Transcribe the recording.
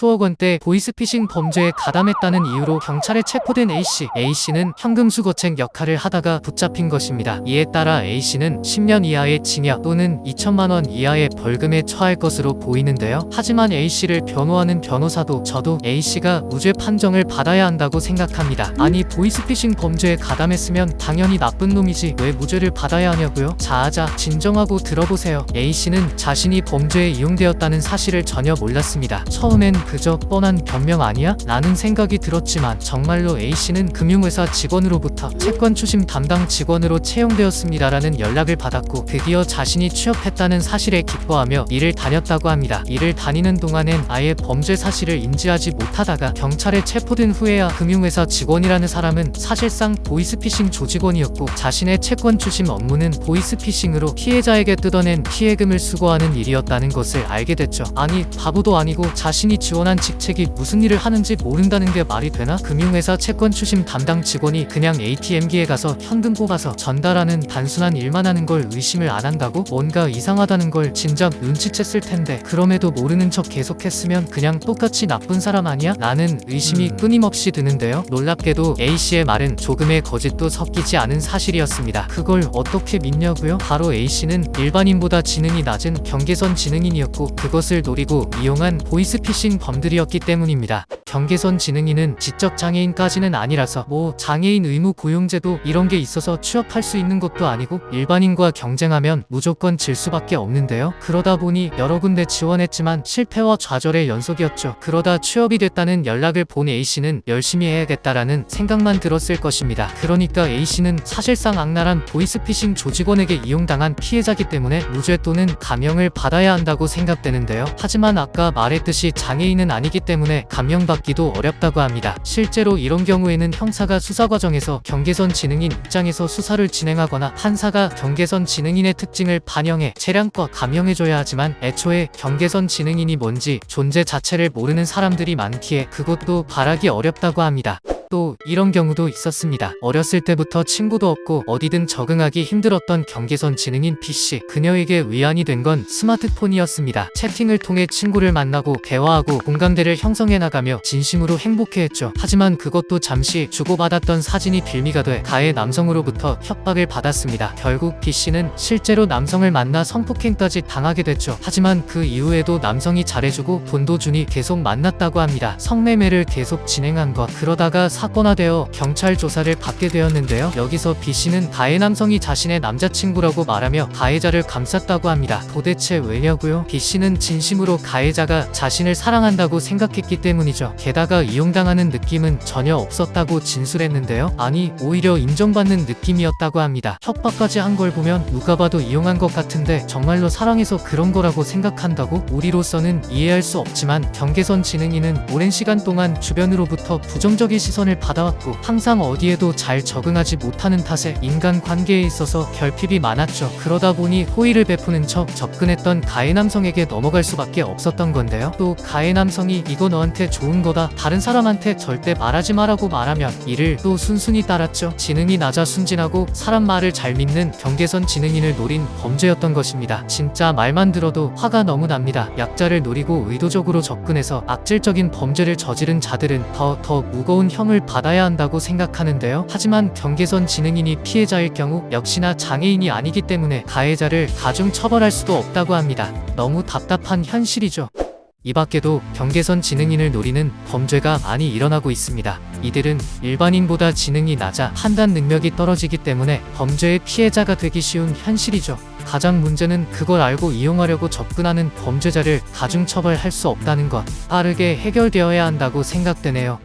수억 원대 보이스피싱 범죄에 가담했다는 이유로 경찰에 체포된 A씨. A씨는 현금수거책 역할을 하다가 붙잡힌 것입니다. 이에 따라 A씨는 10년 이하의 징역 또는 2천만 원 이하의 벌금에 처할 것으로 보이는데요. 하지만 A씨를 변호하는 변호사도 저도 A씨가 무죄 판정을 받아야 한다고 생각합니다. 아니 보이스피싱 범죄에 가담했으면 당연히 나쁜 놈이지 왜 무죄를 받아야 하냐고요? 자자 진정하고 들어보세요. A씨는 자신이 범죄에 이용되었다는 사실을 전혀 몰랐습니다. 처음엔 그저 뻔한 변명 아니야? 라는 생각이 들었지만 정말로 A씨는 금융회사 직원으로부터 채권 추심 담당 직원으로 채용되었습니다라는 연락을 받았고 드디어 자신이 취업했다는 사실에 기뻐하며 일을 다녔다고 합니다. 일을 다니는 동안엔 아예 범죄 사실을 인지하지 못하다가 경찰에 체포된 후에야 금융회사 직원이라는 사람은 사실상 보이스피싱 조직원이었고 자신의 채권 추심 업무는 보이스피싱으로 피해자에게 뜯어낸 피해금을 수거하는 일이었다는 것을 알게 됐죠. 아니 바보도 아니고 자신이 지원한 직책이 무슨 일을 하는지 모른다는 게 말이 되나? 금융회사 채권 추심 담당 직원이 그냥 ATM기에 가서 현금 뽑아서 전달하는 단순한 일만 하는 걸 의심을 안 한다고? 뭔가 이상하다는 걸 진작 눈치챘을 텐데 그럼에도 모르는 척 계속했으면 그냥 똑같이 나쁜 사람 아니야? 라는 의심이 끊임없이 드는데요. 놀랍게도 A씨의 말은 조금의 거짓도 섞이지 않은 사실이었습니다. 그걸 어떻게 믿냐고요? 바로 A씨는 일반인보다 지능이 낮은 경계선 지능인이었고 그것을 노리고 이용한 보이스피싱 범들이었기 때문입니다. 경계선 지능인은 지적 장애인까지는 아니라서 뭐 장애인 의무 고용제도 이런 게 있어서 취업할 수 있는 것도 아니고 일반인과 경쟁하면 무조건 질 수밖에 없는데요. 그러다 보니 여러 군데 지원했지만 실패와 좌절의 연속이었죠. 그러다 취업이 됐다는 연락을 본 A씨는 열심히 해야겠다라는 생각만 들었을 것입니다. 그러니까 A씨는 사실상 악랄한 보이스피싱 조직원에게 이용당한 피해자기 때문에 무죄 또는 감형을 받아야 한다고 생각되는데요. 하지만 아까 말했듯이 장애인은 아니기 때문에 감형받기도 어렵다고 합니다. 실제로 이런 경우에는 형사가 수사 과정에서 경계선 지능인 입장에서 수사를 진행하거나 판사가 경계선 지능인의 특징을 반영해 재량껏 감형해줘야 하지만 애초에 경계선 지능인이 뭔지 존재 자체를 모르는 사람들이 많기에 그것도 바라기 어렵다고 합니다. 또 이런 경우도 있었습니다. 어렸을 때부터 친구도 없고 어디든 적응하기 힘들었던 경계선 지능인 B씨. 그녀에게 위안이 된 건 스마트폰이었습니다. 채팅을 통해 친구를 만나고 대화하고 공감대를 형성해 나가며 진심으로 행복해했죠. 하지만 그것도 잠시 주고받았던 사진이 빌미가 돼 가해 남성으로부터 협박을 받았습니다. 결국 B씨는 실제로 남성을 만나 성폭행까지 당하게 됐죠. 하지만 그 이후에도 남성이 잘해주고 돈도 주니 계속 만났다고 합니다. 성매매를 계속 진행한 것. 그러다가 사건화되어 경찰 조사를 받게 되었는데요. 여기서 B씨는 가해 남성이 자신의 남자친구라고 말하며 가해자를 감쌌다고 합니다. 도대체 왜냐고요? B씨는 진심으로 가해자가 자신을 사랑한다고 생각했기 때문이죠. 게다가 이용당하는 느낌은 전혀 없었다고 진술했는데요. 아니 오히려 인정받는 느낌이었다고 합니다. 협박까지 한 걸 보면 누가 봐도 이용한 것 같은데 정말로 사랑해서 그런 거라고 생각한다고? 우리로서는 이해할 수 없지만 경계선 지능인은 오랜 시간 동안 주변으로부터 부정적인 시선을 받아왔고 항상 어디에도 잘 적응하지 못하는 탓에 인간관계에 있어서 결핍이 많았죠. 그러다 보니 호의를 베푸는 척 접근했던 가해 남성에게 넘어갈 수밖에 없었던 건데요. 또 가해 남성이 이거 너한테 좋은 거다, 다른 사람한테 절대 말하지 마라고 말하면 이를 또 순순히 따랐죠. 지능이 낮아 순진하고 사람 말을 잘 믿는 경계선 지능인을 노린 범죄였던 것입니다. 진짜 말만 들어도 화가 너무 납니다. 약자를 노리고 의도적으로 접근해서 악질적인 범죄를 저지른 자들은 더 무거운 형을 받아야 한다고 생각하는데요. 하지만 경계선 지능인이 피해자일 경우 역시나 장애인이 아니기 때문에 가해자를 가중 처벌할 수도 없다고 합니다. 너무 답답한 현실이죠. 이 밖에도 경계선 지능인을 노리는 범죄가 많이 일어나고 있습니다. 이들은 일반인보다 지능이 낮아 판단 능력이 떨어지기 때문에 범죄의 피해자가 되기 쉬운 현실이죠. 가장 문제는 그걸 알고 이용하려고 접근하는 범죄자를 가중 처벌할 수 없다는 것. 빠르게 해결되어야 한다고 생각되네요.